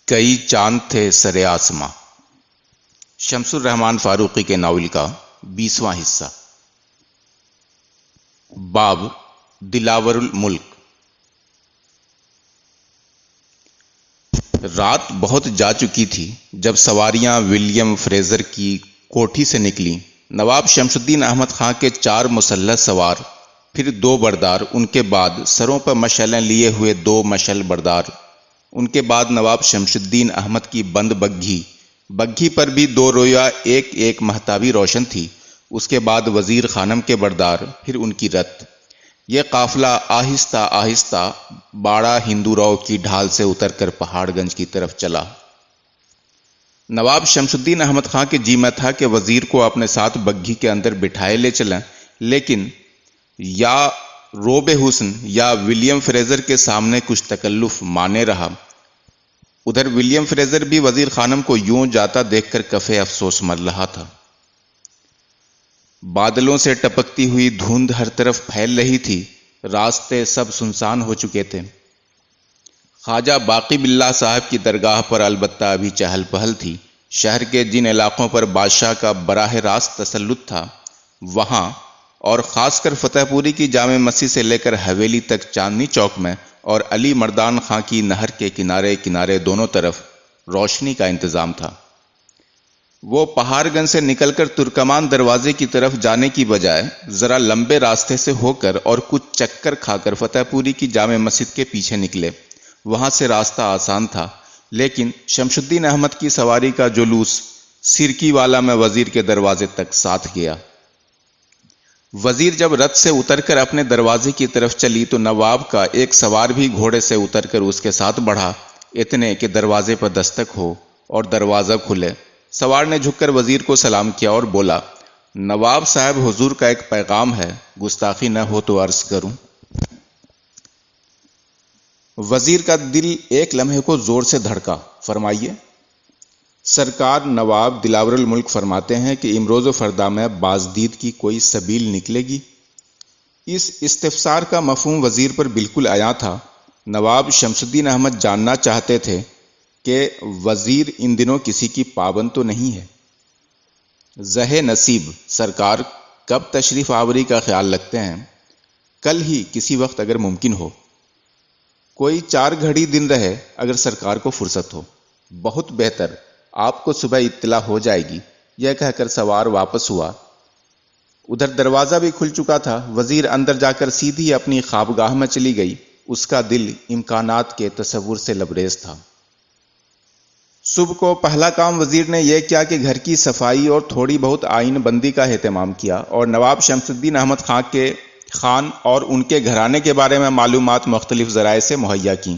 کئی چاند تھے سر آسماں، شمس الرحمن فاروقی کے ناول کا 20واں حصہ۔ باب دلاور الملک۔ رات بہت جا چکی تھی جب سواریاں ولیم فریزر کی کوٹھی سے نکلیں۔ نواب شمس الدین احمد خان کے 4 مسلح سوار، پھر 2 بردار، ان کے بعد سروں پر مشعلیں لیے ہوئے 2 مشعل بردار، ان کے بعد نواب شمس الدین احمد کی بند بگھی پر بھی 2 رویا ایک مہتابی روشن تھی، اس کے بعد وزیر خانم کے بردار، پھر ان کی رت۔ یہ قافلہ آہستہ آہستہ باڑہ ہندو کی ڈھال سے اتر کر پہاڑ گنج کی طرف چلا۔ نواب شمس الدین احمد خان کے جی میں تھا کہ وزیر کو اپنے ساتھ بگھی کے اندر بٹھائے لے چلیں، لیکن یا روب حسن یا ولیم فریزر کے سامنے کچھ تکلف مانے رہا۔ ادھر ولیم فریزر بھی وزیر خانم کو یوں جاتا دیکھ کر کفے افسوس مر رہا تھا۔ بادلوں سے ٹپکتی ہوئی دھند ہر طرف پھیل رہی تھی، راستے سب سنسان ہو چکے تھے۔ خواجہ باقی باللہ صاحب کی درگاہ پر البتہ ابھی چہل پہل تھی۔ شہر کے جن علاقوں پر بادشاہ کا براہ راست تسلط تھا، وہاں اور خاص کر فتح پوری کی جامع مسجد سے لے کر حویلی تک چاندنی چوک میں اور علی مردان خان کی نہر کے کنارے دونوں طرف روشنی کا انتظام تھا۔ وہ پہاڑ گنج سے نکل کر ترکمان دروازے کی طرف جانے کی بجائے ذرا لمبے راستے سے ہو کر اور کچھ چکر کھا کر فتح پوری کی جامع مسجد کے پیچھے نکلے۔ وہاں سے راستہ آسان تھا، لیکن شمس الدین احمد کی سواری کا جلوس سرکی والا میں وزیر کے دروازے تک ساتھ گیا۔ وزیر جب رتھ سے اتر کر اپنے دروازے کی طرف چلی تو نواب کا ایک سوار بھی گھوڑے سے اتر کر اس کے ساتھ بڑھا، اتنے کہ دروازے پر دستک ہو اور دروازہ کھلے۔ سوار نے جھک کر وزیر کو سلام کیا اور بولا، نواب صاحب حضور کا ایک پیغام ہے، گستاخی نہ ہو تو عرض کروں۔ وزیر کا دل ایک لمحے کو زور سے دھڑکا۔ فرمائیے۔ سرکار نواب دلاور الملک فرماتے ہیں کہ امروز و فردا میں بازدید کی کوئی سبیل نکلے گی؟ اس استفسار کا مفہوم وزیر پر بالکل عیاں تھا۔ نواب شمس الدین احمد جاننا چاہتے تھے کہ وزیر ان دنوں کسی کی پابند تو نہیں ہے۔ زہ نصیب سرکار کب تشریف آوری کا خیال رکھتے ہیں؟ کل ہی کسی وقت اگر ممکن ہو۔ کوئی 4 گھڑی دن رہے اگر سرکار کو فرصت ہو۔ بہت بہتر، آپ کو صبح اطلاع ہو جائے گی۔ یہ کہہ کر سوار واپس ہوا۔ ادھر دروازہ بھی کھل چکا تھا۔ وزیر اندر جا کر سیدھی اپنی خوابگاہ میں چلی گئی۔ اس کا دل امکانات کے تصور سے لبریز تھا۔ صبح کو پہلا کام وزیر نے یہ کیا کہ گھر کی صفائی اور تھوڑی بہت آئین بندی کا اہتمام کیا اور نواب شمس الدین احمد خان اور ان کے گھرانے کے بارے میں معلومات مختلف ذرائع سے مہیا کیں۔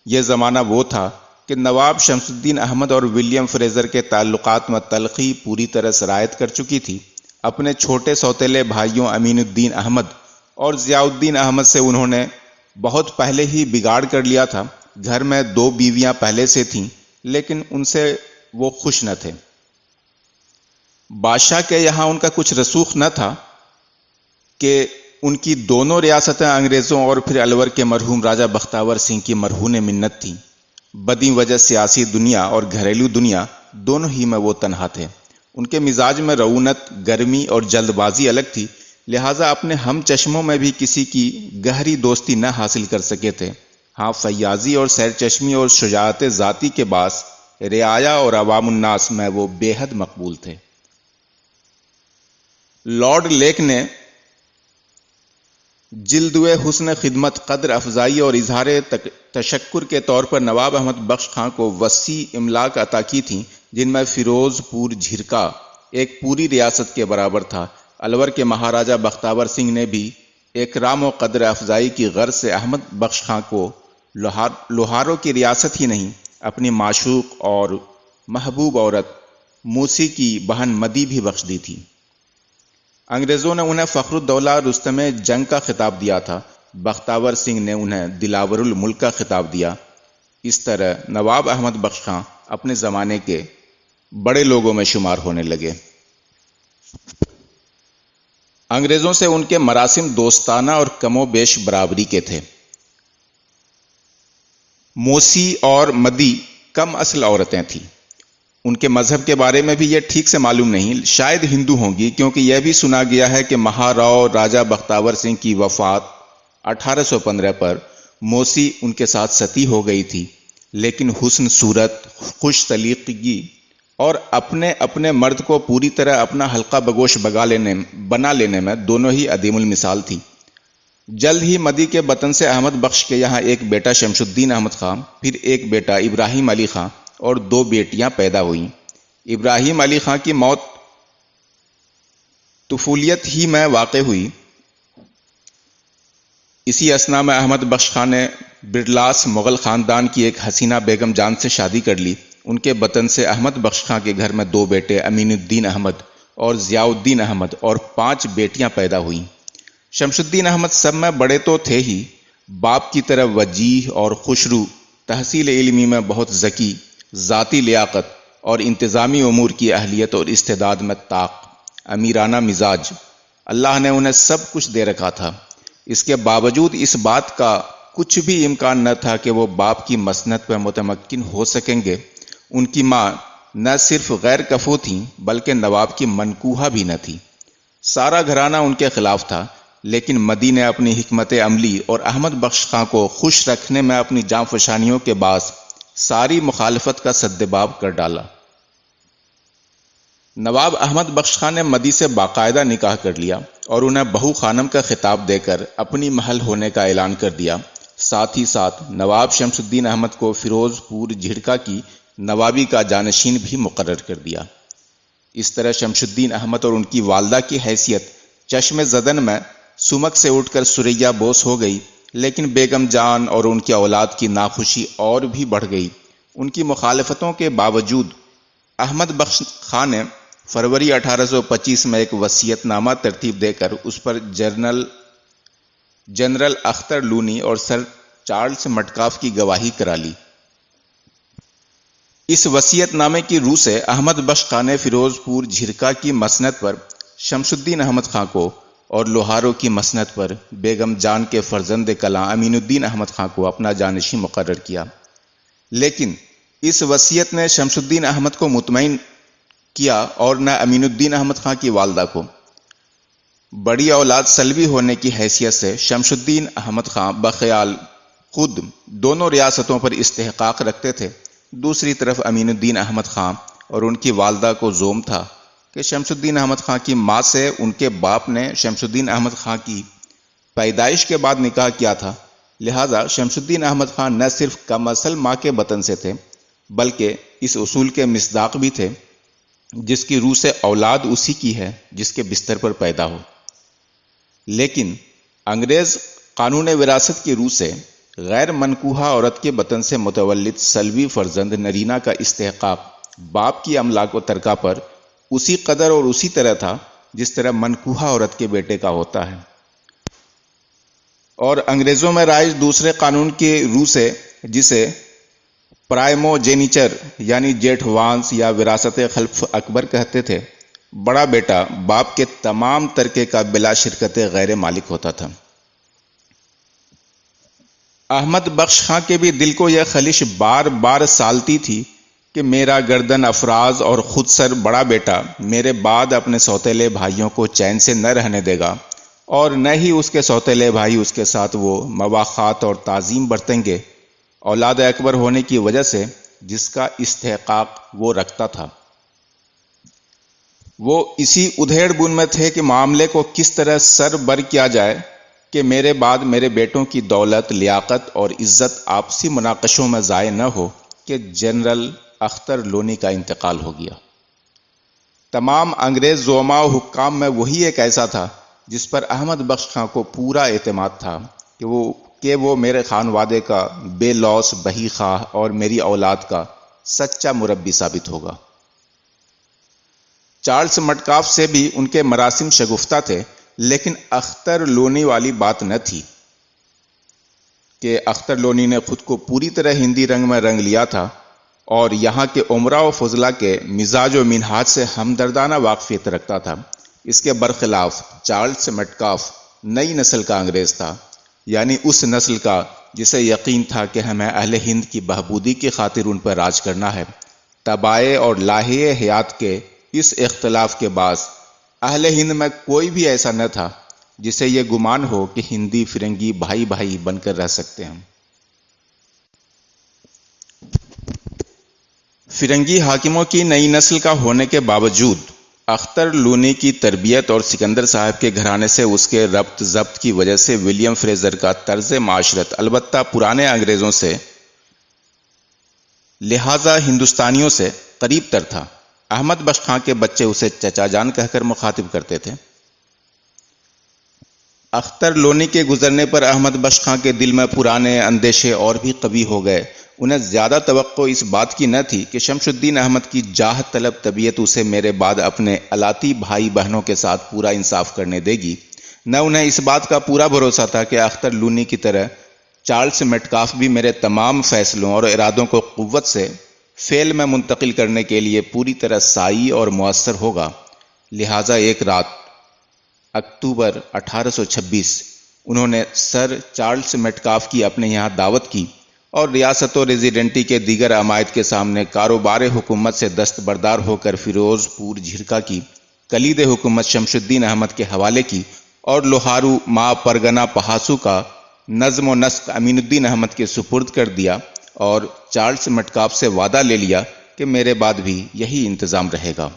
یہ زمانہ وہ تھا کہ نواب شمس الدین احمد اور ولیم فریزر کے تعلقات میں تلخی پوری طرح سرایت کر چکی تھی۔ اپنے چھوٹے سوتیلے بھائیوں امین الدین احمد اور ضیاء الدین احمد سے انہوں نے بہت پہلے ہی بگاڑ کر لیا تھا۔ گھر میں 2 بیویاں پہلے سے تھیں، لیکن ان سے وہ خوش نہ تھے۔ بادشاہ کے یہاں ان کا کچھ رسوخ نہ تھا کہ ان کی دونوں ریاستیں انگریزوں اور پھر الور کے مرحوم راجہ بختیور سنگھ کی مرہون منت تھیں۔ بدی وجہ سیاسی دنیا اور گھریلو دنیا دونوں ہی میں وہ تنہا تھے۔ ان کے مزاج میں رعونت، گرمی اور جلد بازی الگ تھی، لہٰذا اپنے ہم چشموں میں بھی کسی کی گہری دوستی نہ حاصل کر سکے تھے۔ ہاں، فیاضی اور سیر چشمی اور شجاعت ذاتی کے باعث رعایا اور عوام الناس میں وہ بے حد مقبول تھے۔ لارڈ لیک نے جلدوے حسن خدمت، قدر افزائی اور اظہار تشکر کے طور پر نواب احمد بخش خان کو وسیع املاک عطا کی تھیں، جن میں فیروز پور جھرکا ایک پوری ریاست کے برابر تھا۔ الور کے مہاراجہ بختیور سنگھ نے بھی اکرام و قدر افزائی کی غرض سے احمد بخش خان کو لوہاروں کی ریاست ہی نہیں، اپنی معشوق اور محبوب عورت موسی کی بہن مدی بھی بخش دی تھی۔ انگریزوں نے انہیں فخر الدولہ رستم جنگ کا خطاب دیا تھا، بختیور سنگھ نے انہیں دلاور الملک کا خطاب دیا۔ اس طرح نواب احمد بخش خان اپنے زمانے کے بڑے لوگوں میں شمار ہونے لگے۔ انگریزوں سے ان کے مراسم دوستانہ اور کم و بیش برابری کے تھے۔ موسی اور مدی کم اصل عورتیں تھیں۔ ان کے مذہب کے بارے میں بھی یہ ٹھیک سے معلوم نہیں، شاید ہندو ہوں گی، کیونکہ یہ بھی سنا گیا ہے کہ مہاراؤ راجہ بختاور سنگھ کی وفات 1815 پر موسی ان کے ساتھ ستی ہو گئی تھی، لیکن حسن صورت، خوش سلیقگی اور اپنے مرد کو پوری طرح اپنا حلقہ بگوش بنا لینے میں دونوں ہی عدیم المثال تھی۔ جلد ہی مدی کے وطن سے احمد بخش کے یہاں ایک بیٹا شمس الدین احمد خان، پھر ایک بیٹا ابراہیم علی خان اور 2 بیٹیاں پیدا ہوئیں۔ ابراہیم علی خان کی موت طفولیت ہی میں واقع ہوئی۔ اسی اثنا میں احمد بخش خان نے برلاس مغل خاندان کی ایک حسینہ بیگم جان سے شادی کر لی۔ ان کے وطن سے احمد بخش خان کے گھر میں 2 بیٹے امین الدین احمد اور ضیاء الدین احمد اور 5 بیٹیاں پیدا ہوئیں۔ شمس الدین احمد سب میں بڑے تو تھے ہی، باپ کی طرح وجیح اور خوشرو، تحصیل علمی میں بہت ذکی، ذاتی لیاقت اور انتظامی امور کی اہلیت اور استعداد میں طاق، امیرانہ مزاج، اللہ نے انہیں سب کچھ دے رکھا تھا۔ اس کے باوجود اس بات کا کچھ بھی امکان نہ تھا کہ وہ باپ کی مسند پر متمکن ہو سکیں گے۔ ان کی ماں نہ صرف غیر کفو تھیں بلکہ نواب کی منکوہہ بھی نہ تھی۔ سارا گھرانہ ان کے خلاف تھا، لیکن مدی نے اپنی حکمت عملی اور احمد بخش خان کو خوش رکھنے میں اپنی جاں فشانیوں کے باعث ساری مخالفت کا سدباب کر ڈالا۔ نواب احمد بخش خان نے مدی سے باقاعدہ نکاح کر لیا اور انہیں بہو خانم کا خطاب دے کر اپنی محل ہونے کا اعلان کر دیا۔ ساتھ ہی ساتھ نواب شمس الدین احمد کو فیروز پور جھڑکا کی نوابی کا جانشین بھی مقرر کر دیا۔ اس طرح شمس الدین احمد اور ان کی والدہ کی حیثیت چشم زدن میں سمک سے اٹھ کر سریا بوس ہو گئی، لیکن بیگم جان اور ان کی اولاد کی ناخوشی اور بھی بڑھ گئی۔ ان کی مخالفتوں کے باوجود احمد بخش خان نے فروری 1825 میں ایک وصیت نامہ ترتیب دے کر اس پر جنرل اختر لونی اور سر چارلس مٹکاف کی گواہی کرا لی۔ اس وصیت نامے کی روح سے احمد بخش خان نے فیروز پور جھرکا کی مسند پر شمس الدین احمد خان کو اور لوہارو کی مسند پر بیگم جان کے فرزند کلاں امین الدین احمد خان کو اپنا جانشین مقرر کیا، لیکن اس وصیت نے شمس الدین احمد کو مطمئن کیا اور نہ امین الدین احمد خان کی والدہ کو۔ بڑی اولاد سلبی ہونے کی حیثیت سے شمس الدین احمد خان بخیال خود دونوں ریاستوں پر استحقاق رکھتے تھے۔ دوسری طرف امین الدین احمد خان اور ان کی والدہ کو زوم تھا کہ شمس الدین احمد خان کی ماں سے ان کے باپ نے شمس الدین احمد خان کی پیدائش کے بعد نکاح کیا تھا، لہذا شمس الدین احمد خان نہ صرف کم اصل ماں کے وطن سے تھے بلکہ اس اصول کے مصداق بھی تھے جس کی روح سے اولاد اسی کی ہے جس کے بستر پر پیدا ہو۔ لیکن انگریز قانون وراثت کی روح سے غیر منکوحہ عورت کے وطن سے متولد سلبی فرزند نرینہ کا استحقاق باپ کی املاک و ترکہ پر اسی قدر اور اسی طرح تھا جس طرح منکوحہ عورت کے بیٹے کا ہوتا ہے، اور انگریزوں میں رائج دوسرے قانون کی روح سے جسے پرائمو جینیچر یعنی جیٹھ وانس یا وراثت خلف اکبر کہتے تھے، بڑا بیٹا باپ کے تمام ترکے کا بلا شرکت غیر مالک ہوتا تھا۔ احمد بخش خان کے بھی دل کو یہ خلش بار بار سالتی تھی کہ میرا گردن افراز اور خود سر بڑا بیٹا میرے بعد اپنے سوتیلے بھائیوں کو چین سے نہ رہنے دے گا، اور نہ ہی اس کے سوتیلے بھائی اس کے ساتھ وہ مواخات اور تعظیم برتیں گے اولاد اکبر ہونے کی وجہ سے جس کا استحقاق وہ رکھتا تھا۔ وہ اسی ادھیڑ بن میں تھے کہ معاملے کو کس طرح سر بر کیا جائے کہ میرے بعد میرے بیٹوں کی دولت، لیاقت اور عزت آپسی مناقشوں میں ضائع نہ ہو کہ جنرل اختر لونی کا انتقال ہو گیا۔ تمام انگریز زعماء و حکام میں وہی ایک ایسا تھا جس پر احمد بخش خان کو پورا اعتماد تھا کہ وہ میرے خانوادے کا بے لوث بہی خواہ اور میری اولاد کا سچا مربی ثابت ہوگا۔ چارلس مٹکاف سے بھی ان کے مراسم شگفتہ تھے، لیکن اختر لونی والی بات نہ تھی کہ اختر لونی نے خود کو پوری طرح ہندی رنگ میں رنگ لیا تھا اور یہاں کے عمرا و فضلہ کے مزاج و منہاج سے ہمدردانہ واقفیت رکھتا تھا۔ اس کے برخلاف چارلس مٹکاف نئی نسل کا انگریز تھا، یعنی اس نسل کا جسے یقین تھا کہ ہمیں اہل ہند کی بہبودی کی خاطر ان پر راج کرنا ہے۔ طبائع اور لاہے حیات کے اس اختلاف کے باعث اہل ہند میں کوئی بھی ایسا نہ تھا جسے یہ گمان ہو کہ ہندی فرنگی بھائی بھائی بن کر رہ سکتے ہیں۔ فرنگی حاکموں کی نئی نسل کا ہونے کے باوجود اختر لونی کی تربیت اور سکندر صاحب کے گھرانے سے اس کے ربط ضبط کی وجہ سے ولیم فریزر کا طرز معاشرت البتہ پرانے انگریزوں سے لہذا ہندوستانیوں سے قریب تر تھا۔ احمد بخش خاں کے بچے اسے چچا جان کہہ کر مخاطب کرتے تھے۔ اختر لونی کے گزرنے پر احمد بخش خاں کے دل میں پرانے اندیشے اور بھی قوی ہو گئے۔ انہیں زیادہ توقع اس بات کی نہ تھی کہ شمس الدین احمد کی جاہ طلب طبیعت اسے میرے بعد اپنے الاتی بھائی بہنوں کے ساتھ پورا انصاف کرنے دے گی، نہ انہیں اس بات کا پورا بھروسہ تھا کہ اختر لونی کی طرح چارلس میٹکاف بھی میرے تمام فیصلوں اور ارادوں کو قوت سے فعل میں منتقل کرنے کے لیے پوری طرح سائی اور مؤثر ہوگا۔ لہٰذا ایک رات اکتوبر 1826 انہوں نے سر چارلس میٹکاف کی اپنے یہاں دعوت کی اور ریاست و ریزیڈنٹی کے دیگر عمائد کے سامنے کاروبار حکومت سے دستبردار ہو کر فیروز پور جھرکا کی کلید حکومت شمس الدین احمد کے حوالے کی اور لوہارو ما پرگنا پہاسو کا نظم و نسق امین الدین احمد کے سپرد کر دیا اور چارلس میٹکاف سے وعدہ لے لیا کہ میرے بعد بھی یہی انتظام رہے گا۔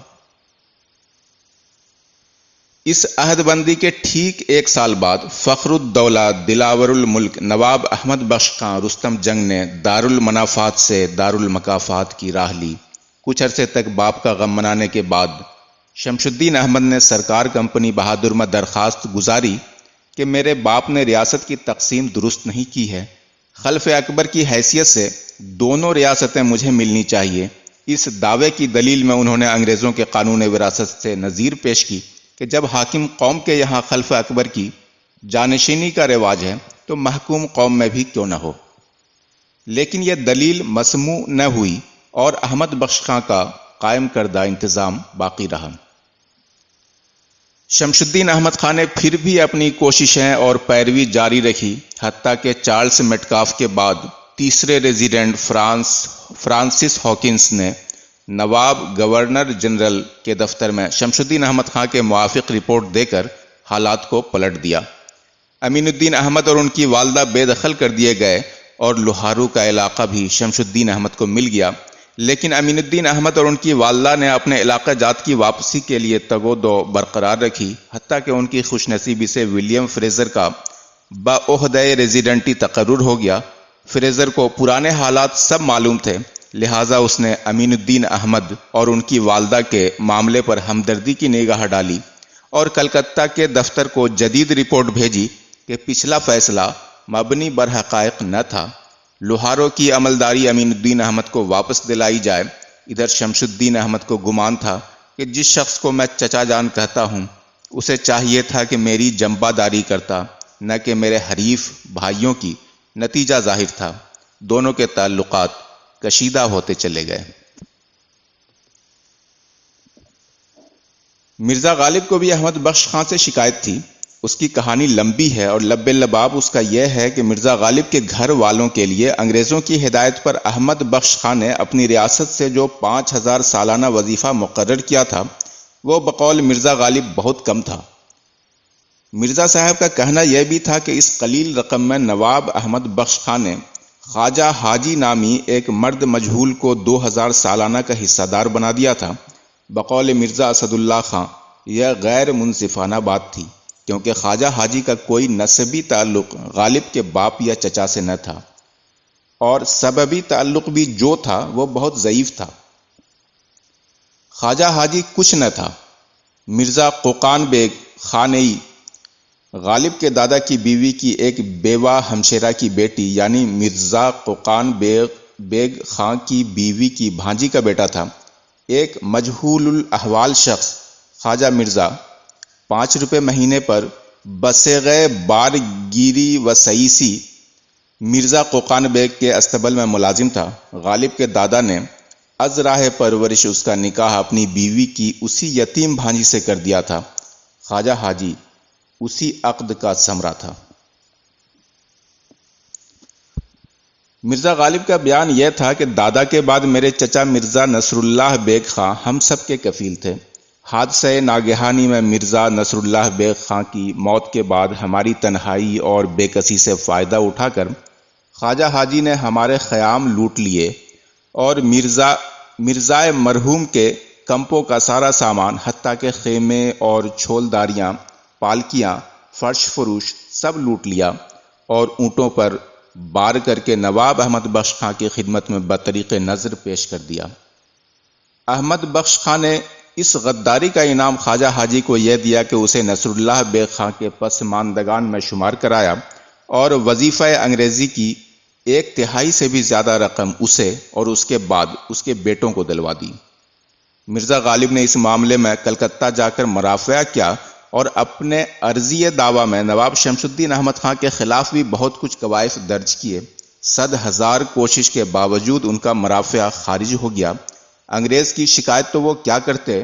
اس عہد بندی کے ٹھیک ایک سال بعد فخر الدولہ دلاور الملک نواب احمد بخش خاں رستم جنگ نے دارالمنافات سے دارالمکافات کی راہ لی۔ کچھ عرصے تک باپ کا غم منانے کے بعد شمس الدین احمد نے سرکار کمپنی بہادر میں درخواست گزاری کہ میرے باپ نے ریاست کی تقسیم درست نہیں کی ہے، خلف اکبر کی حیثیت سے دونوں ریاستیں مجھے ملنی چاہیے۔ اس دعوے کی دلیل میں انہوں نے انگریزوں کے قانون وراثت سے نظیر پیش کی کہ جب حاکم قوم کے یہاں خلف اکبر کی جانشینی کا رواج ہے تو محکوم قوم میں بھی کیوں نہ ہو، لیکن یہ دلیل مسموع نہ ہوئی اور احمد بخش خاں کا قائم کردہ انتظام باقی رہا۔ شمس الدین احمد خان نے پھر بھی اپنی کوششیں اور پیروی جاری رکھی، حتیٰ کہ چارلس میٹکاف کے بعد تیسرے ریزیڈنٹ فرانسس ہاکنس نے نواب گورنر جنرل کے دفتر میں شمس الدین احمد خان کے موافق رپورٹ دے کر حالات کو پلٹ دیا۔ امین الدین احمد اور ان کی والدہ بے دخل کر دیے گئے اور لوہارو کا علاقہ بھی شمس الدین احمد کو مل گیا، لیکن امین الدین احمد اور ان کی والدہ نے اپنے علاقہ جات کی واپسی کے لیے تگ و دو برقرار رکھی، حتیٰ کہ ان کی خوش نصیبی سے ولیم فریزر کا بعہدہ ریزیڈنٹی تقرر ہو گیا۔ فریزر کو پرانے حالات سب معلوم تھے، لہٰذا اس نے امین الدین احمد اور ان کی والدہ کے معاملے پر ہمدردی کی نگاہ ڈالی اور کلکتہ کے دفتر کو جدید رپورٹ بھیجی کہ پچھلا فیصلہ مبنی بر حقائق نہ تھا، لوہارو کی عملداری امین الدین احمد کو واپس دلائی جائے۔ ادھر شمس الدین احمد کو گمان تھا کہ جس شخص کو میں چچا جان کہتا ہوں اسے چاہیے تھا کہ میری جنبہ داری کرتا، نہ کہ میرے حریف بھائیوں کی۔ نتیجہ ظاہر تھا، دونوں کے تعلقات کشیدہ ہوتے چلے گئے۔ مرزا غالب کو بھی احمد بخش خاں سے شکایت تھی۔ اس کی کہانی لمبی ہے اور لب لباب اس کا یہ ہے کہ مرزا غالب کے گھر والوں کے لیے انگریزوں کی ہدایت پر احمد بخش خاں نے اپنی ریاست سے جو 5000 سالانہ وظیفہ مقرر کیا تھا وہ بقول مرزا غالب بہت کم تھا۔ مرزا صاحب کا کہنا یہ بھی تھا کہ اس قلیل رقم میں نواب احمد بخش خاں نے خواجہ حاجی نامی ایک مرد مجہول کو 2000 سالانہ کا حصہ دار بنا دیا تھا۔ بقول مرزا اسد اللہ خاں یہ غیر منصفانہ بات تھی، کیونکہ خواجہ حاجی کا کوئی نسبی تعلق غالب کے باپ یا چچا سے نہ تھا، اور سببی تعلق بھی جو تھا وہ بہت ضعیف تھا۔ خواجہ حاجی کچھ نہ تھا۔ مرزا قوقان بیگ خانئی غالب کے دادا کی بیوی کی ایک بیوہ ہمشیرہ کی بیٹی یعنی مرزا قوقان بیگ خاں کی بیوی کی بھانجی کا بیٹا تھا۔ ایک مجہول الاحوال شخص خواجہ مرزا 5 روپے مہینے پر بسیغے بار گیری و سیسی مرزا قوقان بیگ کے استبل میں ملازم تھا۔ غالب کے دادا نے از راہ پرورش اس کا نکاح اپنی بیوی کی اسی یتیم بھانجی سے کر دیا تھا۔ خواجہ حاجی اسی عقد کا ثمرہ تھا۔ مرزا غالب کا بیان یہ تھا کہ دادا کے بعد میرے چچا مرزا نصر اللہ بیگ خاں ہم سب کے کفیل تھے۔ حادثہ ناگہانی میں مرزا نصر اللہ بیگ خاں کی موت کے بعد ہماری تنہائی اور بے کسی سے فائدہ اٹھا کر خواجہ حاجی نے ہمارے خیام لوٹ لیے اور مرزائے مرحوم کے کمپوں کا سارا سامان حتیٰ کہ خیمے اور چھولداریاں، پالکیاں، فرش فروش سب لوٹ لیا اور اونٹوں پر بار کر کے نواب احمد بخش خاں کی خدمت میں بطریق نظر پیش کر دیا۔ احمد بخش خاں نے اس غداری کا انعام خواجہ حاجی کو یہ دیا کہ اسے نصر اللہ بیگ خاں کے پسماندگان میں شمار کرایا اور وظیفہ انگریزی کی 1/3 سے بھی زیادہ رقم اسے اور اس کے بعد اس کے بیٹوں کو دلوا دی۔ مرزا غالب نے اس معاملے میں کلکتہ جا کر مرافعہ کیا اور اپنے عرضی دعویٰ میں نواب شمس الدین احمد خاں کے خلاف بھی بہت کچھ کوائف درج کیے۔ 100,000 کوشش کے باوجود ان کا مرافعہ خارج ہو گیا۔ انگریز کی شکایت تو وہ کیا کرتے،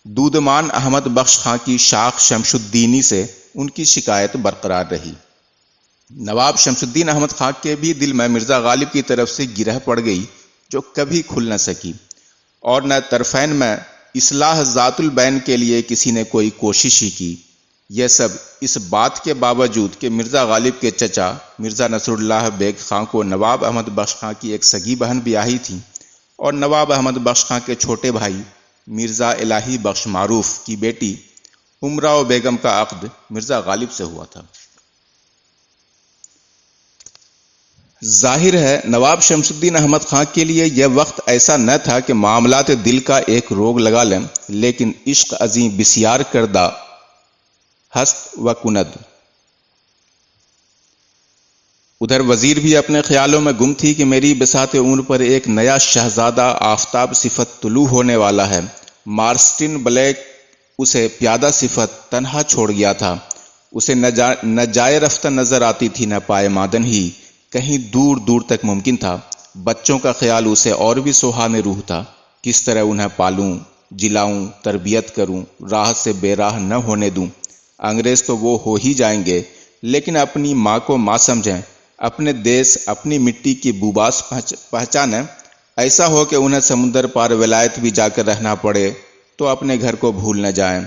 دودمان احمد بخش خاں کی شاخ شمس الدینی سے ان کی شکایت برقرار رہی۔ نواب شمس الدین احمد خاں کے بھی دل میں مرزا غالب کی طرف سے گرہ پڑ گئی جو کبھی کھل نہ سکی، اور نہ طرفین میں اصلاح ذات البین کے لیے کسی نے کوئی کوشش ہی کی۔ یہ سب اس بات کے باوجود کہ مرزا غالب کے چچا مرزا نصر اللہ بیگ خاں کو نواب احمد بخش خاں کی ایک سگی بہن بیاہی تھی اور نواب احمد بخش خاں کے چھوٹے بھائی مرزا الہی بخش معروف کی بیٹی امراؤ بیگم کا عقد مرزا غالب سے ہوا تھا۔ ظاہر ہے نواب شمس الدین احمد خاں کے لیے یہ وقت ایسا نہ تھا کہ معاملات دل کا ایک روگ لگا لیں، لیکن عشق عظیم بسیار کردہ ہست و کند۔ ادھر وزیر بھی اپنے خیالوں میں گم تھی کہ میری بساط عمر پر ایک نیا شہزادہ آفتاب صفت طلوع ہونے والا ہے۔ مارسٹن بلیک اسے پیادہ صفت تنہا چھوڑ گیا تھا، اسے نہ جائے رفتہ نظر آتی تھی، نہ پائے مادن ہی کہیں دور دور تک ممکن تھا۔ بچوں کا خیال اسے اور بھی سہانے روح تھا، کس طرح انہیں پالوں، جلاؤں، تربیت کروں، راہ سے بے راہ نہ ہونے دوں۔ انگریز تو وہ ہو ہی جائیں گے، لیکن اپنی ماں کو ماں سمجھیں، اپنے دیس، اپنی مٹی کی بوباس پہچانیں۔ ایسا ہو کہ انہیں سمندر پار ولایت بھی جا کر رہنا پڑے تو اپنے گھر کو بھول نہ جائیں۔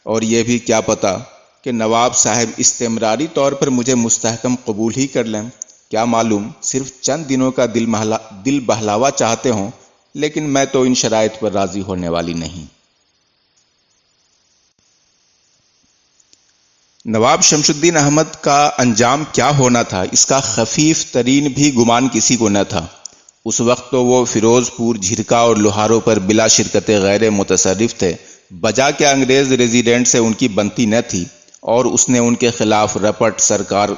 اور یہ بھی کیا پتہ کہ نواب صاحب استمراری طور پر مجھے مستحکم قبول ہی کر لیں، کیا معلوم صرف چند دنوں کا دل بہلاوا چاہتے ہوں، لیکن میں تو ان شرائط پر راضی ہونے والی نہیں۔ نواب شمس الدین احمد کا انجام کیا ہونا تھا، اس کا خفیف ترین بھی گمان کسی کو نہ تھا۔ اس وقت تو وہ فیروز پور، جھرکا اور لوہاروں پر بلا شرکت غیر متصرف تھے، بجا کہ انگریز ریزیڈنٹ سے ان کی بنتی نہ تھی اور اس نے ان کے خلاف رپٹ سرکار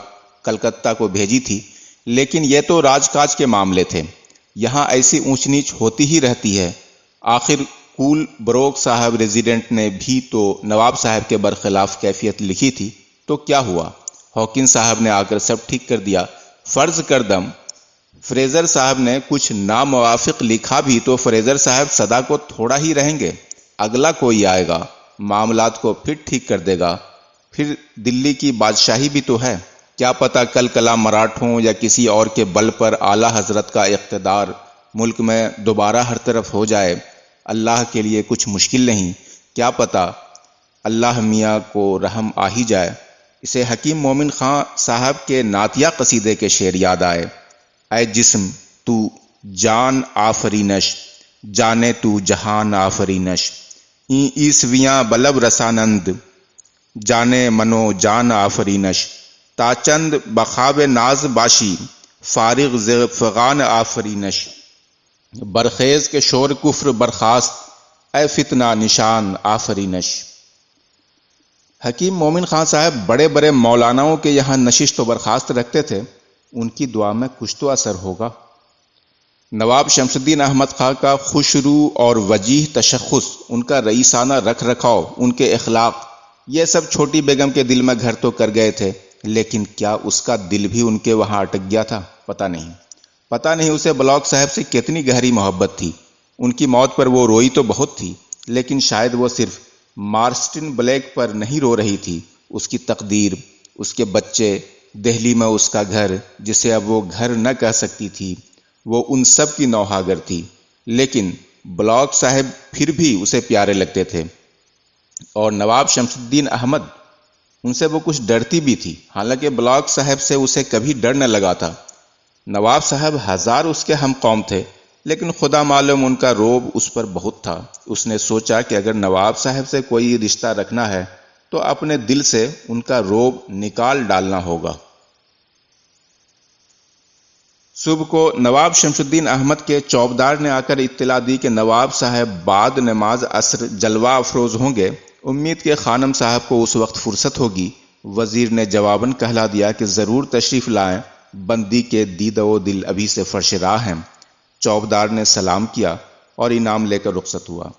کلکتہ کو بھیجی تھی۔ لیکن یہ تو راج کاج کے معاملے تھے، یہاں ایسی اونچ نیچ ہوتی ہی رہتی ہے۔ آخر کول بروک صاحب ریزیڈنٹ نے بھی تو نواب صاحب کے برخلاف کیفیت لکھی تھی، تو کیا ہوا؟ ہاکن صاحب نے آ کر سب ٹھیک کر دیا۔ فرض کردم فریزر صاحب نے کچھ ناموافق لکھا بھی تو فریزر صاحب سدا کو تھوڑا ہی رہیں گے، اگلا کوئی آئے گا، معاملات کو پھر ٹھیک کر دے گا۔ پھر دلی کی بادشاہی بھی تو ہے، کیا پتہ کل کلا مراٹھوں یا کسی اور کے بل پر اعلیٰ حضرت کا اقتدار ملک میں دوبارہ ہر طرف ہو جائے۔ اللہ کے لیے کچھ مشکل نہیں، کیا پتہ اللہ میاں کو رحم آ ہی جائے۔ اسے حکیم مومن خاں صاحب کے نعتیہ قصیدے کے شعر یاد آئے: اے جسم تو جان آفرینش، جانے تو جہان آفرینش، این عیسویاں بلب رسانند، جانے منو جان آفرینش، تا چند بخواب ناز باشی، فارغ ز فغان آفرینش، برخیز کے شور کفر برخاست، اے فتنہ نشان آفرینش۔ حکیم مومن خاں صاحب بڑے بڑے مولاناؤں کے یہاں نشست و برخاست رکھتے تھے، ان کی دعا میں کچھ تو اثر ہوگا۔ نواب شمس الدین احمد خاں کا خوش رو اور وجیح تشخص، ان کا رئیسانہ رکھ رکھاؤ، ان کے اخلاق، یہ سب چھوٹی بیگم کے دل میں گھر تو کر گئے تھے، لیکن کیا اس کا دل بھی ان کے وہاں اٹک گیا تھا؟ پتہ نہیں اسے بلاک صاحب سے کتنی گہری محبت تھی۔ ان کی موت پر وہ روئی تو بہت تھی، لیکن شاید وہ صرف مارسٹن بلیک پر نہیں رو رہی تھی، اس کی تقدیر، اس کے بچے، دہلی میں اس کا گھر، جسے اب وہ گھر نہ کہہ سکتی تھی، وہ ان سب کی نوحاگر تھی، لیکن بلاک صاحب پھر بھی اسے پیارے لگتے تھے، اور نواب شمس الدین احمد، ان سے وہ کچھ ڈرتی بھی تھی، حالانکہ بلاک صاحب سے اسے کبھی ڈر نہ لگا تھا۔ نواب صاحب ہزار اس کے ہم قوم تھے، لیکن خدا معلوم ان کا روب اس پر بہت تھا۔ اس نے سوچا کہ اگر نواب صاحب سے کوئی رشتہ رکھنا ہے تو اپنے دل سے ان کا روب نکال ڈالنا ہوگا۔ صبح کو نواب شمس الدین احمد کے چوبدار نے آ کر اطلاع دی کہ نواب صاحب بعد نماز عصر جلوہ افروز ہوں گے، امید کہ خانم صاحب کو اس وقت فرصت ہوگی۔ وزیر نے جواباً کہلا دیا کہ ضرور تشریف لائیں، بندی کے دید و دل ابھی سے فرش راہ ہیں۔ چوبدار نے سلام کیا اور انعام لے کر رخصت ہوا۔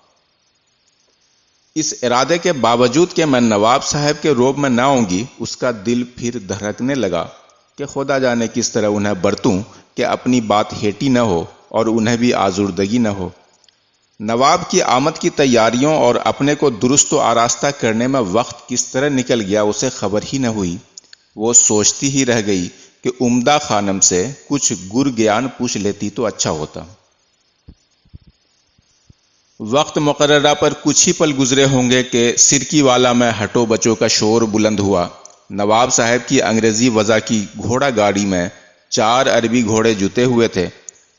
اس ارادے کے باوجود کہ میں نواب صاحب کے روب میں نہ آؤں گی، اس کا دل پھر دھڑکنے لگا کہ خدا جانے کس طرح انہیں برتوں کہ اپنی بات ہیٹی نہ ہو اور انہیں بھی آزردگی نہ ہو۔ نواب کی آمد کی تیاریوں اور اپنے کو درست و آراستہ کرنے میں وقت کس طرح نکل گیا اسے خبر ہی نہ ہوئی۔ وہ سوچتی ہی رہ گئی کہ عمدہ خانم سے کچھ گر گیان پوچھ لیتی تو اچھا ہوتا۔ وقت مقررہ پر کچھ ہی پل گزرے ہوں گے کہ سرکی والا میں ہٹو بچوں کا شور بلند ہوا۔ نواب صاحب کی انگریزی وضع کی گھوڑا گاڑی میں 4 عربی گھوڑے جتے ہوئے تھے۔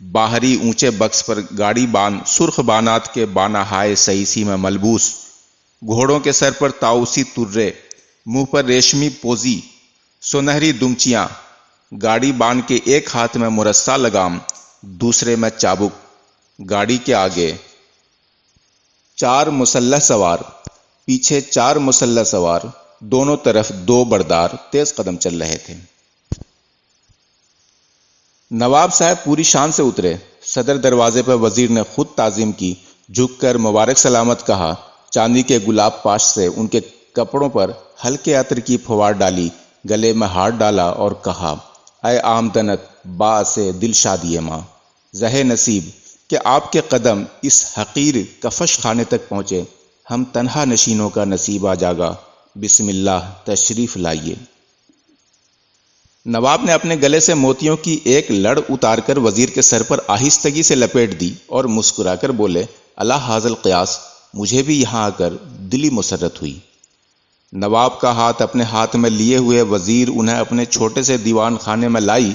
باہری اونچے بکس پر گاڑی بان سرخ بانات کے بانہائے سیسی میں ملبوس، گھوڑوں کے سر پر تاؤسی ترے، منہ پر ریشمی پوزی، سنہری دمچیاں، گاڑی بان کے ایک ہاتھ میں مرصع لگام، دوسرے میں چابک۔ گاڑی کے آگے 4 مسلح سوار، پیچھے 4 مسلح سوار، دونوں طرف 2 بردار تیز قدم چل رہے تھے۔ نواب صاحب پوری شان سے اترے۔ صدر دروازے پر وزیر نے خود تعظیم کی، جھک کر مبارک سلامت کہا، چاندی کے گلاب پاش سے ان کے کپڑوں پر ہلکے عطر کی پھوار ڈالی، گلے میں ہار ڈالا اور کہا، اے آمدنت باعث دل شادی ماں، زہ نصیب کہ آپ کے قدم اس حقیر کفش خانے تک پہنچے، ہم تنہا نشینوں کا نصیب آ جاگا، بسم اللہ تشریف لائیے۔ نواب نے اپنے گلے سے موتیوں کی ایک لڑ اتار کر وزیر کے سر پر آہستگی سے لپیٹ دی اور مسکرا کر بولے، اللہ حاضل قیاس، مجھے بھی یہاں آ کر دلی مسرت ہوئی۔ نواب کا ہاتھ اپنے ہاتھ میں لیے ہوئے وزیر انہیں اپنے چھوٹے سے دیوان خانے میں لائی۔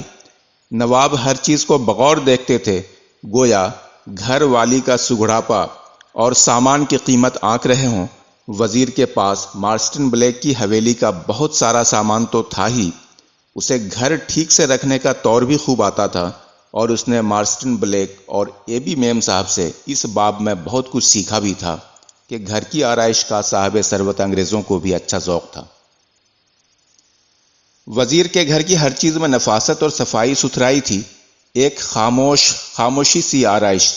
نواب ہر چیز کو بغور دیکھتے تھے، گویا گھر والی کا سگڑاپا اور سامان کی قیمت آنک رہے ہوں۔ وزیر کے پاس مارسٹن بلیک کی حویلی کا بہت سارا سامان تو تھا ہی، اسے گھر ٹھیک سے رکھنے کا طور بھی خوب آتا تھا، اور اس نے مارسٹن بلیک اور اے بی میم صاحب سے اس باب میں بہت کچھ سیکھا بھی تھا کہ گھر کی آرائش کا صاحب ثروت انگریزوں کو بھی اچھا ذوق تھا۔ وزیر کے گھر کی ہر چیز میں نفاست اور صفائی ستھرائی تھی، ایک خاموشی سی آرائش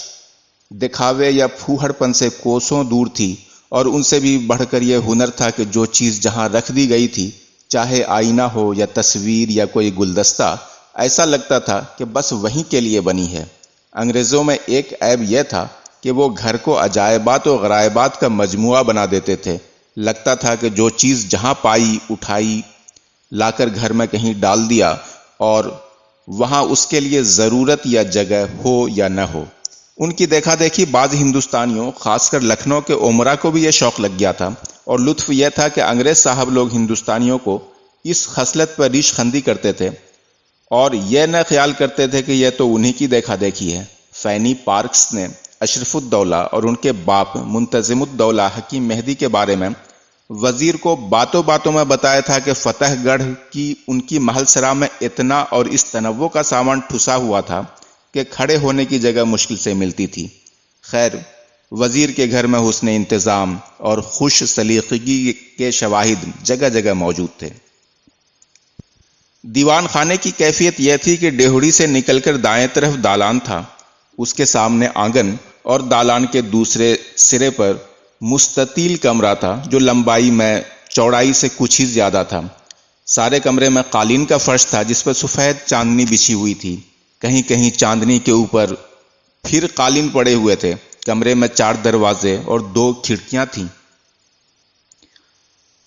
دکھاوے یا پھوہڑ پن سے کوسوں دور تھی، اور ان سے بھی بڑھ کر یہ ہنر تھا کہ جو چیز جہاں رکھ دی گئی تھی، چاہے آئینہ ہو یا تصویر یا کوئی گلدستہ، ایسا لگتا تھا کہ بس وہیں کے لیے بنی ہے۔ انگریزوں میں ایک عیب یہ تھا کہ وہ گھر کو عجائبات و غرائبات کا مجموعہ بنا دیتے تھے۔ لگتا تھا کہ جو چیز جہاں پائی اٹھائی لا کر گھر میں کہیں ڈال دیا، اور وہاں اس کے لیے ضرورت یا جگہ ہو یا نہ ہو۔ ان کی دیکھا دیکھی بعض ہندوستانیوں، خاص کر لکھنؤ کے عمرا کو بھی یہ شوق لگ گیا تھا، اور لطف یہ تھا کہ انگریز صاحب لوگ ہندوستانیوں کو اس خصلت پر ریش خندی کرتے تھے، اور یہ نہ خیال کرتے تھے کہ یہ تو انہی کی دیکھا دیکھی ہے۔ فینی پارکس نے اشرف الدولہ اور ان کے باپ منتظم الدولہ حکیم مہدی کے بارے میں وزیر کو باتوں باتوں میں بتایا تھا کہ فتح گڑھ کی ان کی محل سرا میں اتنا اور اس تنوع کا سامان ٹھسا ہوا تھا کہ کھڑے ہونے کی جگہ مشکل سے ملتی تھی۔ خیر، وزیر کے گھر میں حسن انتظام اور خوش سلیقگی کے شواہد جگہ جگہ موجود تھے۔ دیوان خانے کی کیفیت یہ تھی کہ ڈیہڑی سے نکل کر دائیں طرف دالان تھا، اس کے سامنے آنگن، اور دالان کے دوسرے سرے پر مستطیل کمرہ تھا جو لمبائی میں چوڑائی سے کچھ ہی زیادہ تھا۔ سارے کمرے میں قالین کا فرش تھا جس پر سفید چاندنی بچھی ہوئی تھی، کہیں کہیں چاندنی کے اوپر پھر قالین پڑے ہوئے تھے۔ کمرے میں 4 دروازے اور 2 کھڑکیاں تھیں۔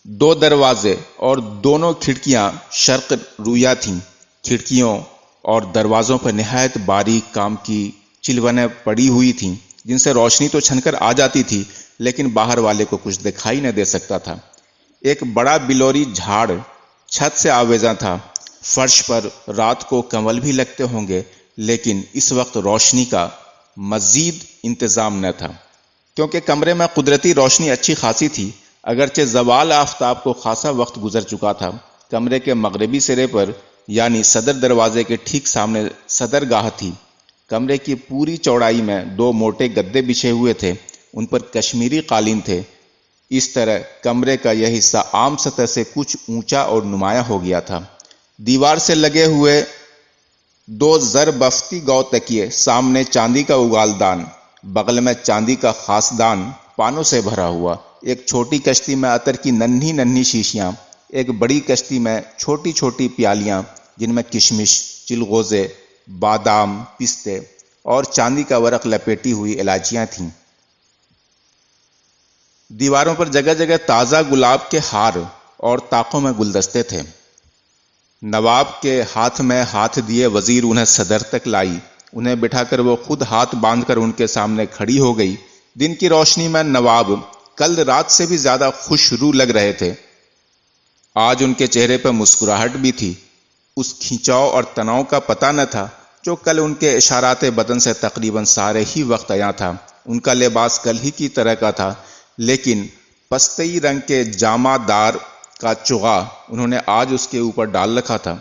دو دروازے اور دونوں کھڑکیاں شرق رویہ تھیں۔ کھڑکیوں اور دروازوں پر نہایت باریک کام کی چلونیں پڑی ہوئی تھیں، جن سے روشنی تو چھن کر آ جاتی تھی لیکن باہر والے کو کچھ دکھائی نہ دے سکتا تھا۔ ایک بڑا بلوری جھاڑ چھت سے آویزاں تھا۔ فرش پر رات کو کنول بھی لگتے ہوں گے، لیکن اس وقت روشنی کا مزید انتظام نہ تھا، کیونکہ کمرے میں قدرتی روشنی اچھی خاصی تھی، اگرچہ زوال آفتاب کو خاصا وقت گزر چکا تھا۔ کمرے کے مغربی سرے پر یعنی صدر دروازے کے ٹھیک سامنے صدر گاہ تھی۔ کمرے کی پوری چوڑائی میں دو موٹے گدے بچھے ہوئے تھے، ان پر کشمیری قالین تھے۔ اس طرح کمرے کا یہ حصہ عام سطح سے کچھ اونچا اور نمایاں ہو گیا تھا۔ دیوار سے لگے ہوئے دو زر بفتی گو تکیے، سامنے چاندی کا اگال دان، بغل میں چاندی کا خاص دان پانوں سے بھرا ہوا، ایک چھوٹی کشتی میں عطر کی ننھی ننھی شیشیاں، ایک بڑی کشتی میں چھوٹی چھوٹی پیالیاں جن میں کشمش، چلغوزے، بادام، پستے اور چاندی کا ورق لپیٹی ہوئی الائچیاں تھیں۔ دیواروں پر جگہ جگہ تازہ گلاب کے ہار اور طاقوں میں گلدستے تھے۔ نواب کے ہاتھ میں ہاتھ دیے وزیر انہیں صدر تک لائی۔ انہیں بٹھا کر وہ خود ہاتھ باندھ کر ان کے سامنے کھڑی ہو گئی۔ دن کی روشنی میں نواب کل رات سے بھی زیادہ خوش رو لگ رہے تھے۔ آج ان کے چہرے پر مسکراہٹ بھی تھی۔ اس کھینچاؤ اور تناؤ کا پتہ نہ تھا جو کل ان کے اشارات بدن سے تقریباً سارے ہی وقت عیاں تھا۔ ان کا لباس کل ہی کی طرح کا تھا، لیکن پستئی رنگ کے جامہ دار کا چغا انہوں نے آج اس کے اوپر ڈال رکھا تھا۔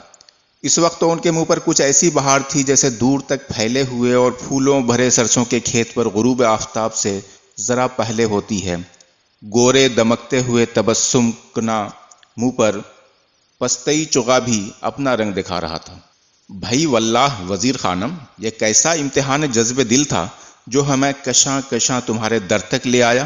اس وقت تو ان کے منہ پر کچھ ایسی بہار تھی جیسے دور تک پھیلے ہوئے اور پھولوں بھرے سرسوں کے کھیت پر غروب آفتاب سے ذرا پہلے ہوتی ہے۔ گورے دمکتے ہوئے تبسم کنا منہ پر پستئی چغا بھی اپنا رنگ دکھا رہا تھا۔ بھائی واللہ وزیر خانم، یہ کیسا امتحان جذب دل تھا جو ہمیں کشاں کشاں تمہارے در تک لے آیا۔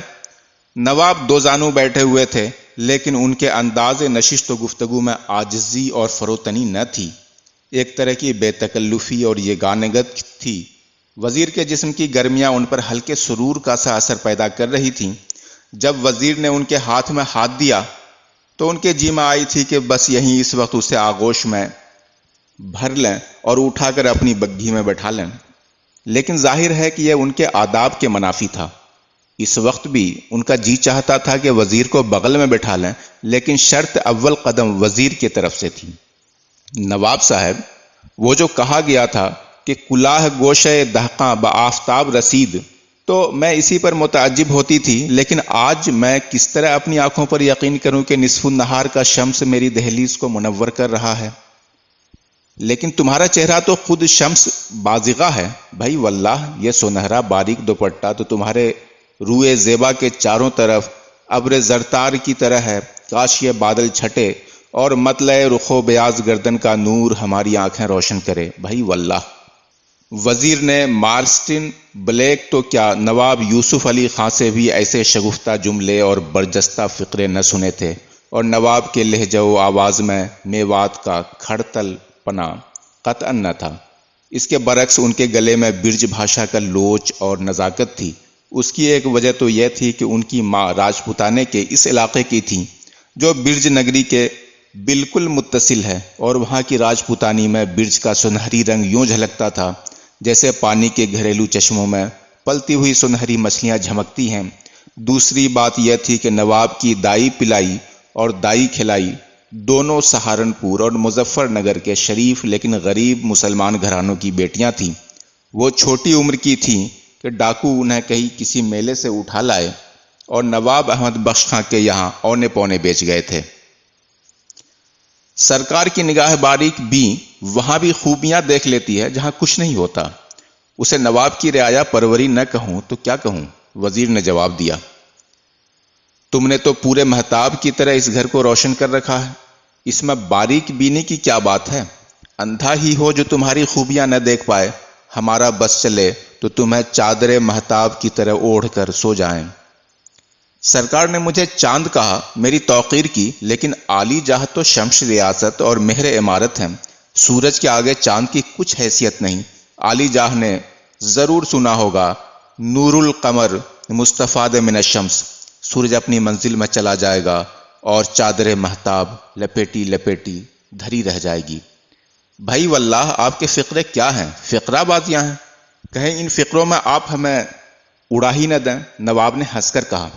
نواب دو زانو بیٹھے ہوئے تھے، لیکن ان کے انداز نشست و گفتگو میں عاجزی اور فروتنی نہ تھی، ایک طرح کی بے تکلفی اور یگانگت تھی۔ وزیر کے جسم کی گرمیاں ان پر ہلکے سرور کا سا اثر پیدا کر رہی تھیں۔ جب وزیر نے ان کے ہاتھ میں ہاتھ دیا تو ان کے جی میں آئی تھی کہ بس یہیں اس وقت اسے آغوش میں بھر لیں اور اٹھا کر اپنی بگھی میں بٹھا لیں، لیکن ظاہر ہے کہ یہ ان کے آداب کے منافی تھا۔ اس وقت بھی ان کا جی چاہتا تھا کہ وزیر کو بغل میں بٹھا لیں، لیکن شرط اول قدم وزیر کی طرف سے تھی۔ نواب صاحب، وہ جو کہا گیا تھا کہ کلاه گوشہ دہقاں بآفتاب رسید، تو میں اسی پر متعجب ہوتی تھی، لیکن آج میں کس طرح اپنی آنکھوں پر یقین کروں کہ نصف النہار کا شمس میری دہلیز کو منور کر رہا ہے؟ لیکن تمہارا چہرہ تو خود شمس بازغہ ہے بھائی واللہ، یہ سنہرا باریک دوپٹہ تو تمہارے روئے زیبا کے چاروں طرف ابر زرتار کی طرح ہے۔ کاش یہ بادل چھٹے اور مطلع رخ و بیاض گردن کا نور ہماری آنکھیں روشن کرے بھائی واللہ۔ وزیر نے مارسٹن بلیک تو کیا، نواب یوسف علی خان سے بھی ایسے شگفتہ جملے اور برجستہ فقرے نہ سنے تھے، اور نواب کے لہجہ و آواز میں میوات کا کھڑتل پنا قطعاً نہ تھا۔ اس کے برعکس ان کے گلے میں برج بھاشا کا لوچ اور نزاکت تھی۔ اس کی ایک وجہ تو یہ تھی کہ ان کی ماں راجپوتانے کے اس علاقے کی تھی جو برج نگری کے بالکل متصل ہے، اور وہاں کی راجپوتانی میں برج کا سنہری رنگ یوں جھلکتا تھا جیسے پانی کے گھریلو چشموں میں پلتی ہوئی سنہری مچھلیاں جھمکتی ہیں۔ دوسری بات یہ تھی کہ نواب کی دائی پلائی اور دائی کھلائی دونوں سہارنپور اور مظفر نگر کے شریف لیکن غریب مسلمان گھرانوں کی بیٹیاں تھیں۔ وہ چھوٹی عمر کی تھیں کہ ڈاکو انہیں کہیں کسی میلے سے اٹھا لائے اور نواب احمد بخش خاں کے یہاں اونے پونے بیچ گئے تھے۔ سرکار کی نگاہ باریک بھی وہاں بھی خوبیاں دیکھ لیتی ہے جہاں کچھ نہیں ہوتا۔ اسے نواب کی رعایا پروری نہ کہوں تو کیا کہوں؟ وزیر نے جواب دیا، تم نے تو پورے مہتاب کی طرح اس گھر کو روشن کر رکھا ہے، اس میں باریک بینی کی کیا بات ہے؟ اندھا ہی ہو جو تمہاری خوبیاں نہ دیکھ پائے، ہمارا بس چلے تو تمہیں چادر مہتاب کی طرح اوڑھ کر سو جائیں۔ سرکار نے مجھے چاند کہا، میری توقیر کی، لیکن عالی جاہ تو شمس ریاست اور مہر عمارت ہیں، سورج کے آگے چاند کی کچھ حیثیت نہیں۔ عالی جاہ نے ضرور سنا ہوگا نور القمر مستفاد من الشمس، سورج اپنی منزل میں چلا جائے گا اور چادر مہتاب لپیٹی لپیٹی دھری رہ جائے گی۔ بھائی واللہ آپ کے فقرے کیا ہیں؟ فقرہ بازیاں ہیں، کہیں ان فقروں میں آپ ہمیں اڑا ہی نہ دیں۔ نواب نے ہنس کر کہا،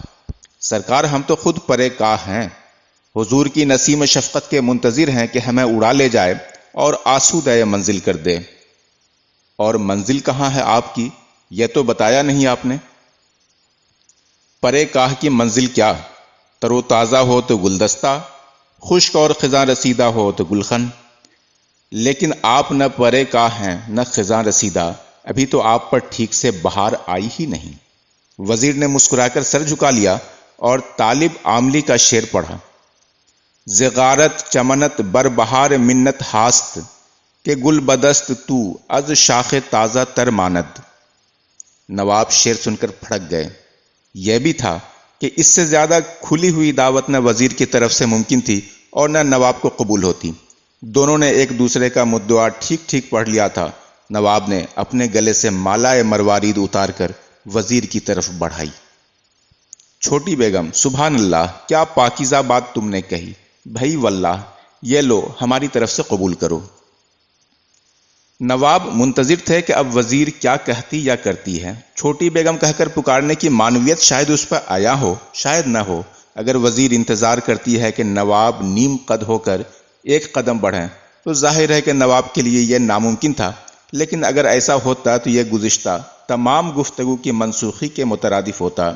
سرکار ہم تو خود پرے کاہ ہیں، حضور کی نسیم شفقت کے منتظر ہیں کہ ہمیں اڑا لے جائے اور آسودہ منزل کر دے۔ اور منزل کہاں ہے آپ کی، یہ تو بتایا نہیں آپ نے۔ پرے کاہ کی منزل کیا، تر و تازہ ہو تو گلدستہ، خشک اور خزاں رسیدہ ہو تو گلخن۔ لیکن آپ نہ پرے کاہ ہیں نہ خزاں رسیدہ، ابھی تو آپ پر ٹھیک سے بہار آئی ہی نہیں۔ وزیر نے مسکرا کر سر جھکا لیا اور طالب عاملی کا شعر پڑھا، زغارت چمنت بر بہار منت ہاست، کہ گل بدست تو از شاخ تازہ تر ماند۔ نواب شعر سن کر پھڑک گئے۔ یہ بھی تھا کہ اس سے زیادہ کھلی ہوئی دعوت نہ وزیر کی طرف سے ممکن تھی اور نہ نواب کو قبول ہوتی۔ دونوں نے ایک دوسرے کا مدعا ٹھیک ٹھیک پڑھ لیا تھا۔ نواب نے اپنے گلے سے مالائے مروارید اتار کر وزیر کی طرف بڑھائی۔ چھوٹی بیگم، سبحان اللہ، کیا پاکیزہ بات تم نے کہی۔ بھائی واللہ، یہ لو ہماری طرف سے قبول کرو۔ نواب منتظر تھے کہ اب وزیر کیا کہتی یا کرتی ہے۔ چھوٹی بیگم کہہ کر پکارنے کی معنویت شاید اس پر آیا ہو، شاید نہ ہو۔ اگر وزیر انتظار کرتی ہے کہ نواب نیم قد ہو کر ایک قدم بڑھیں تو ظاہر ہے کہ نواب کے لیے یہ ناممکن تھا، لیکن اگر ایسا ہوتا تو یہ گزشتہ تمام گفتگو کی منسوخی کے مترادف ہوتا،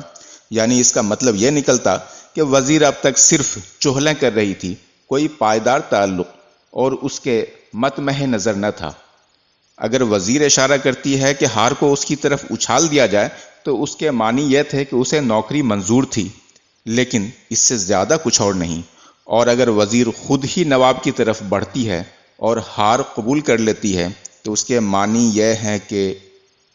یعنی اس کا مطلب یہ نکلتا کہ وزیر اب تک صرف چغلیں کر رہی تھی، کوئی پائیدار تعلق اور اس کے مطمح نظر نہ تھا۔ اگر وزیر اشارہ کرتی ہے کہ ہار کو اس کی طرف اچھال دیا جائے تو اس کے معنی یہ تھے کہ اسے نوکری منظور تھی، لیکن اس سے زیادہ کچھ اور نہیں۔ اور اگر وزیر خود ہی نواب کی طرف بڑھتی ہے اور ہار قبول کر لیتی ہے تو اس کے معنی یہ ہیں کہ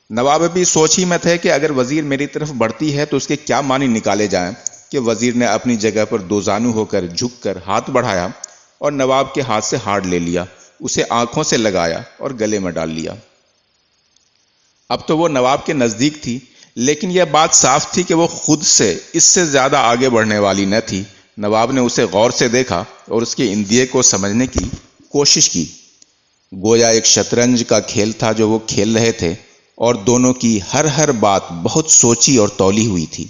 نواب ابھی سوچ ہی میں تھے کہ اگر وزیر میری طرف بڑھتی ہے تو اس کے کیا معنی نکالے جائیں کہ وزیر نے اپنی جگہ پر دوزانو ہو کر جھک کر ہاتھ بڑھایا اور نواب کے ہاتھ سے ہار لے لیا، اسے آنکھوں سے لگایا اور گلے میں ڈال لیا۔ اب تو وہ نواب کے نزدیک تھی، لیکن یہ بات صاف تھی کہ وہ خود سے اس سے زیادہ آگے بڑھنے والی نہ تھی۔ نواب نے اسے غور سے دیکھا اور اس کے اندیے کو سمجھنے کی کوشش کی۔ گویا ایک شطرنج کا کھیل تھا جو وہ کھیل رہے تھے، اور دونوں کی ہر بات بہت سوچی اور تولی ہوئی تھی۔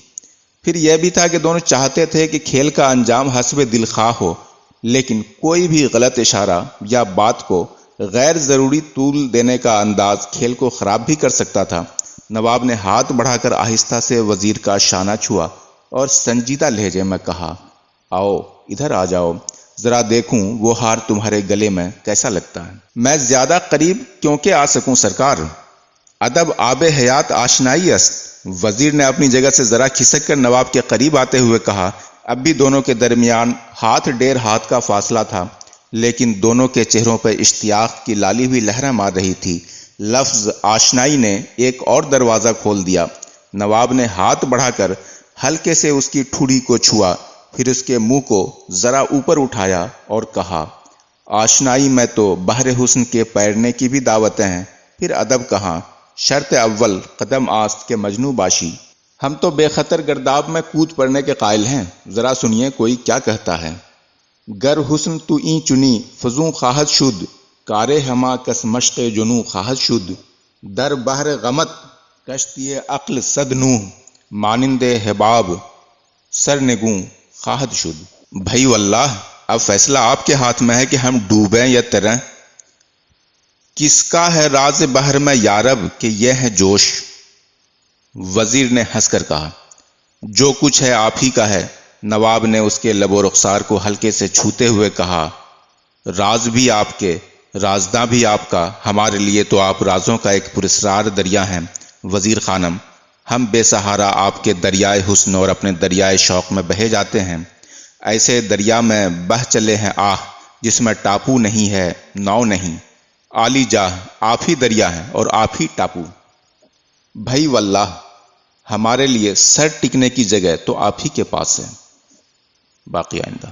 پھر یہ بھی تھا کہ دونوں چاہتے تھے کہ کھیل کا انجام حسب دل خواہ ہو، لیکن کوئی بھی غلط اشارہ یا بات کو غیر ضروری طول دینے کا انداز کھیل کو خراب بھی کر سکتا تھا۔ نواب نے ہاتھ بڑھا کر آہستہ سے وزیر کا شانہ چھوا اور سنجیدہ لہجے میں کہا، آؤ ادھر آ جاؤ، ذرا دیکھوں وہ ہار تمہارے گلے میں کیسا لگتا ہے۔ میں زیادہ قریب کیوں کہ آ سکوں سرکار، ادب آب حیات آشنائی است۔ وزیر نے اپنی جگہ سے ذرا کھسک کر نواب کے قریب آتے ہوئے کہا۔ اب بھی دونوں کے درمیان ہاتھ ڈیڑھ ہاتھ کا فاصلہ تھا، لیکن دونوں کے چہروں پر اشتیاق کی لالی ہوئی لہریں مار رہی تھی۔ لفظ آشنائی نے ایک اور دروازہ کھول دیا۔ نواب نے ہاتھ بڑھا کر ہلکے سے اس کی ٹھوڑی کو چھوا، پھر اس کے منہ کو ذرا اوپر اٹھایا اور کہا، آشنائی میں تو بحر حسن کے پیرنے کی بھی دعوتیں ہیں، پھر ادب کہاں، شرط اول قدم آست کے مجنو باشی۔ ہم تو بے خطر گرداب میں کود پڑنے کے قائل ہیں، ذرا سنیے کوئی کیا کہتا ہے۔ گر حسن تو این چنی فزوں خواہد شد، کارے ہما کس مشق جنوں خواہد شد، در بحر غمت کشتی عقل صد نوح، مانند حباب سرنگوں خواہد شد۔ بھائی واللہ، اب فیصلہ آپ کے ہاتھ میں ہے کہ ہم ڈوبیں یا تیریں۔ کس کا ہے راز بحر میں یارب کہ یہ ہے جوش؟ وزیر نے ہنس کر کہا، جو کچھ ہے آپ ہی کا ہے۔ نواب نے اس کے لب و رخسار کو ہلکے سے چھوتے ہوئے کہا، راز بھی آپ کے، رازداں بھی آپ کا، ہمارے لیے تو آپ رازوں کا ایک پراسرار دریا ہیں۔ وزیر خانم، ہم بے سہارا آپ کے دریائے حسن اور اپنے دریائے شوق میں بہے جاتے ہیں۔ ایسے دریا میں بہہ چلے ہیں آہ، جس میں ٹاپو نہیں ہے، ناؤ نہیں۔ عالی جاہ، آپ ہی دریا ہیں اور آپ ہی ٹاپو۔ بھائی واللہ، ہمارے لیے سر ٹکنے کی جگہ تو آپ ہی کے پاس ہے۔ باقی آئندہ۔